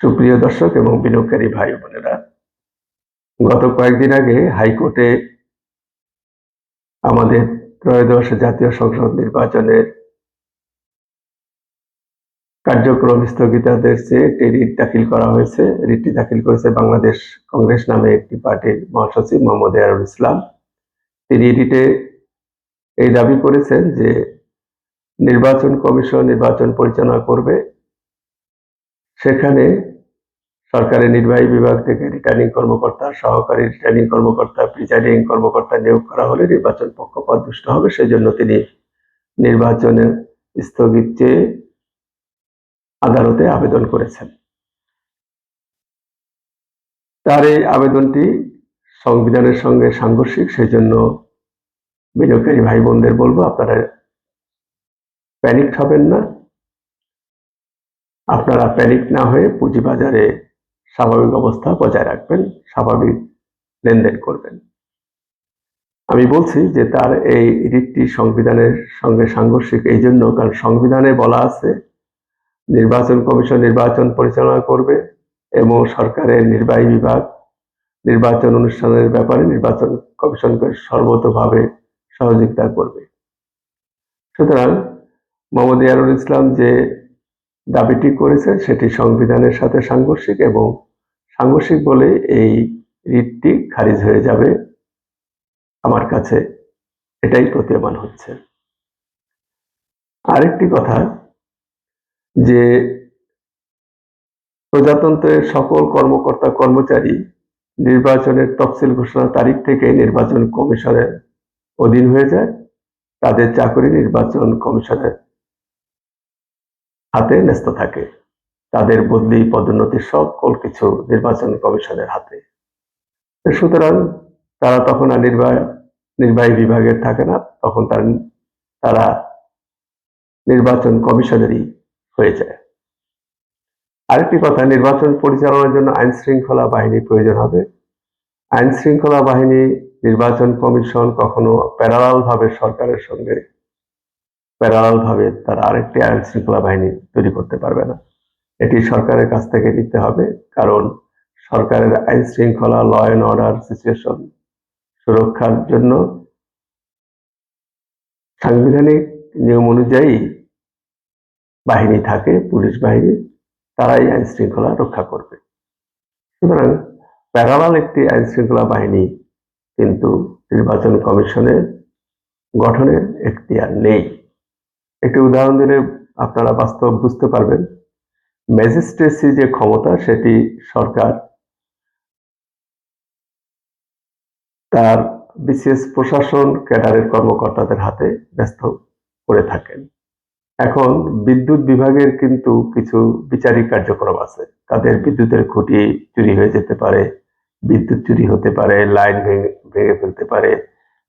সুপ্রিয় দর্শক এবং বিনিয়োগকারী ভাই বোনেরা, গত কয়েকদিন আগে হাইকোর্টে আমাদের ত্রয়োদশ জাতীয় সংসদ নির্বাচনের কার্যক্রম স্থগিতাদেশ চেয়ে একটি রিট দাখিল করা হয়েছে। রিটটি দাখিল করেছে বাংলাদেশ কংগ্রেস নামে একটি পার্টির মহাসচিব মোহাম্মদ এয়ারুল ইসলাম। তিনি রিটে এই দাবি করেছেন যে নির্বাচন কমিশন নির্বাচন পরিচালনা করবে, সেখানে সরকারের নির্বাহী বিভাগ থেকে রিটার্নিং কর্মকর্তা, সহকারী রিটার্নিং কর্মকর্তা, প্রিজাইডিং কর্মকর্তা নিয়োগ করা হলে নির্বাচন পক্ষপাতদুষ্ট হবে। সেজন্য তিনি নির্বাচনে স্থগিত চেয়ে আদালতে আবেদন করেছেন। তার এই আবেদনটি সংবিধানের সঙ্গে সাংঘর্ষিক। সেজন্য বিনিয়োগকারী ভাই বোনদের বলবো, আপনারা প্যানিক হবেন না। আপনারা প্যানিক না হয়ে পুঁজিবাজারে স্বাভাবিক অবস্থা বজায় রাখবেন, স্বাভাবিক লেনদেন করবেন। আমি বলছি যে তার এই রিটটি সংবিধানের সঙ্গে সাংঘর্ষিক এই জন্য, কারণ সংবিধানে বলা আছে নির্বাচন কমিশন নির্বাচন পরিচালনা করবে এবং সরকারের নির্বাহী বিভাগ নির্বাচন অনুষ্ঠানের ব্যাপারে নির্বাচন কমিশনকে সর্বতোভাবে সহযোগিতা করবে। সুতরাং মোহাম্মদ এয়ারুল ইসলাম যে দাবিটি করেছেন সেটি সংবিধানের সাথে সাংঘর্ষিক এবং সাংঘর্ষিক বলে এই রিটটি খারিজ হয়ে যাবে। আমার কাছে এটাই প্রতীয়মান হচ্ছে। আরেকটি কথা, যে প্রজাতন্ত্রের সকল কর্মকর্তা কর্মচারী নির্বাচনের তফসিল ঘোষণার তারিখ থেকে নির্বাচন কমিশনের অধীন হয়ে যায়। তাদের চাকরি নির্বাচন কমিশনের হাতে ন্যস্ত থাকে, তাদের বদলি পদোন্নতি সকল কিছু নির্বাচন কমিশনের হাতে। সুতরাং তারা তখন আর নির্বাহী বিভাগের থাকে না, তখন তারা নির্বাচন কমিশনেরই হয়ে যায়। আরেকটি কথা, নির্বাচন পরিচালনার জন্য আইন শৃঙ্খলা বাহিনী প্রয়োজন হবে। আইন শৃঙ্খলা বাহিনী নির্বাচন কমিশন কখনো প্যারালালভাবে সরকারের সঙ্গে প্যারালালভাবে তারা আরেকটি আইন শৃঙ্খলা বাহিনী তৈরি করতে পারবে না। এটি সরকারের কাছ থেকে নিতে হবে, কারণ সরকারের আইন শৃঙ্খলা, ল অ্যান্ড অর্ডার সিচুয়েশন সুরক্ষার জন্য সাংবিধানিক নিয়ম অনুযায়ী বাহিনী থাকে, পুলিশ বাহিনী, তারাই আইন শৃঙ্খলা রক্ষা করবে। সুতরাং প্যারালাল একটি আইন শৃঙ্খলা বাহিনী কিন্তু নির্বাচন কমিশনের গঠনের এখতিয়ার নেই। একটি উদাহরণ দিলে আপনারা বাস্তব বুঝতে পারবেন। ম্যাজিস্ট্রেসি যে ক্ষমতা, সেটি সরকার তার বিশেষ প্রশাসন ক্যাডারের কর্মকর্তাদের হাতে ন্যস্ত করে থাকেন। এখন বিদ্যুৎ বিভাগের কিন্তু কিছু বিচারিক কার্যক্রম আছে। তাদের বিদ্যুতের খুঁটি চুরি হয়ে যেতে পারে, বিদ্যুৎ চুরি হতে পারে, লাইন ভেঙে ফেলতে পারে,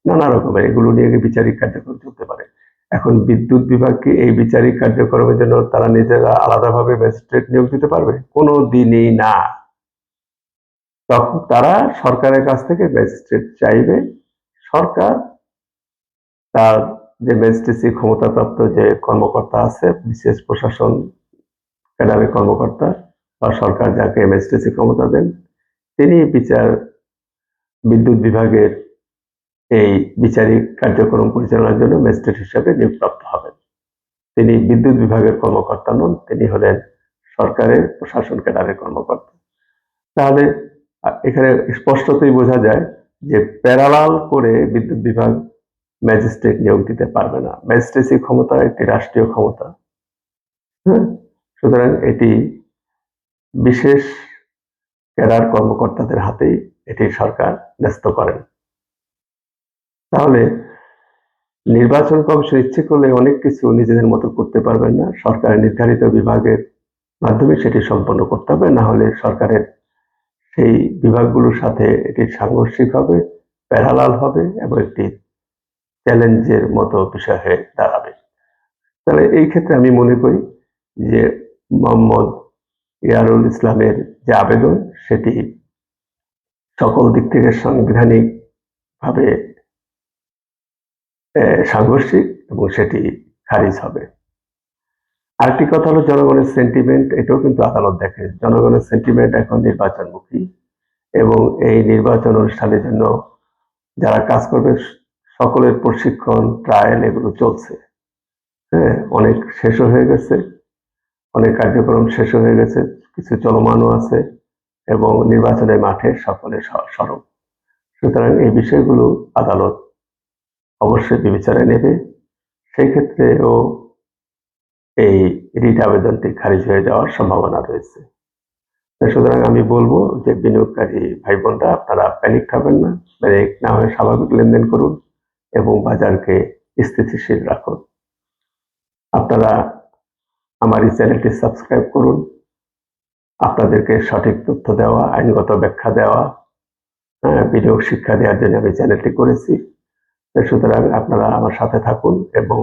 নানা রকমের এগুলো নিয়ে বিচারিক কার্যক্রম চলতে পারে। এখন বিদ্যুৎ বিভাগকে এই বিচারিক কার্যক্রমের জন্য তারা নিজেরা আলাদাভাবে ম্যাজিস্ট্রেট নিয়োগ দিতে পারবে? কোনো দিনই না। তখন তারা সরকারের কাছ থেকে ম্যাজিস্ট্রেট চাইবে। সরকার তার যে ম্যাজিস্ট্রেসি ক্ষমতাপ্রাপ্ত যে কর্মকর্তা আছে, বিশেষ প্রশাসন ক্যাডারের কর্মকর্তা, বা সরকার যাকে ম্যাজিস্ট্রেসি ক্ষমতা দেন, তিনি বিদ্যুৎ বিভাগের এই বিচারিক কার্যক্রম পরিচালনার জন্য ম্যাজিস্ট্রেট হিসাবে নিয়োগপ্রাপ্ত হবেন। তিনি বিদ্যুৎ বিভাগের কর্মকর্তা নন, তিনি হলেন সরকারের প্রশাসন ক্যাডারের কর্মকর্তা। তাহলে এখানে স্পষ্টতই বোঝা যায় যে প্যারালাল করে বিদ্যুৎ বিভাগ ম্যাজিস্ট্রেট নিয়োগ দিতে পারবে না। ম্যাজিস্ট্রেসি ক্ষমতা একটি রাষ্ট্রীয় ক্ষমতা। সুতরাং এটি বিশেষ ক্যাডার কর্মকর্তাদের হাতেই এটি সরকার ন্যস্ত করেন। তাহলে নির্বাচন কমিশন ইচ্ছে করলে অনেক কিছু নিজেদের মতো করতে পারবেন না। সরকারের নির্ধারিত বিভাগের মাধ্যমে সেটি সম্পন্ন করতে হবে, না হলে সরকারের সেই বিভাগগুলোর সাথে এটি সাংঘর্ষিক হবে, প্যারালাল হবে এবং একটি চ্যালেঞ্জের মতো বিষয় হয়ে দাঁড়াবে। তাহলে এই ক্ষেত্রে আমি মনে করি যে মোহাম্মদ এয়ারুল ইসলামের যে আবেদন, সেটি সকল দিক থেকে সাংবিধানিকভাবে সাংঘর্ষিক এবং সেটি খারিজ হবে। আরেকটি কথা হলো জনগণের সেন্টিমেন্ট, এটাও কিন্তু আদালত দেখে। জনগণের সেন্টিমেন্ট এখন নির্বাচনমুখী এবং এই নির্বাচন অনুষ্ঠানের জন্য যারা কাজ করবে সকলের প্রশিক্ষণ, ট্রায়াল এগুলো চলছে। হ্যাঁ? অনেক শেষও হয়ে গেছে, অনেক কার্যক্রম শেষও হয়ে গেছে, কিছু চলমানও আছে এবং নির্বাচনের মাঠে সকলে সরব। সুতরাং এই বিষয়গুলো আদালত অবশ্যই বিবেচনায় নেবে। সেই ক্ষেত্রেও এই রিট আবেদনটি খারিজ হয়ে যাওয়ার সম্ভাবনা রয়েছে। সুতরাং আমি বলব যে বিনিয়োগকারী ভাই বোনরা আপনারা প্যানিক হবেন না, প্যানিক না হয়ে স্বাভাবিক লেনদেন করুন এবং বাজারকে স্থিতিশীল রাখুন। আপনারা আমার এই চ্যানেলটি সাবস্ক্রাইব করুন। আপনাদেরকে সঠিক তথ্য দেওয়া, আইনগত ব্যাখ্যা দেওয়া, বিনিয়োগ শিক্ষা দেওয়ার জন্য আমি চ্যানেলটি করেছি। সুতরাং আপনারা আমার সাথে থাকুন এবং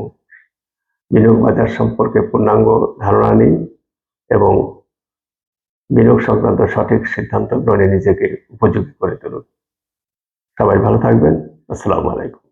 বিনিয়োগ বাজার সম্পর্কে পূর্ণাঙ্গ ধারণা নিন এবং বিনিয়োগ সংক্রান্ত সঠিক সিদ্ধান্ত গ্রহণে নিজেকে উপযোগী করে তুলুন। সবাই ভালো থাকবেন। আসসালামু আলাইকুম।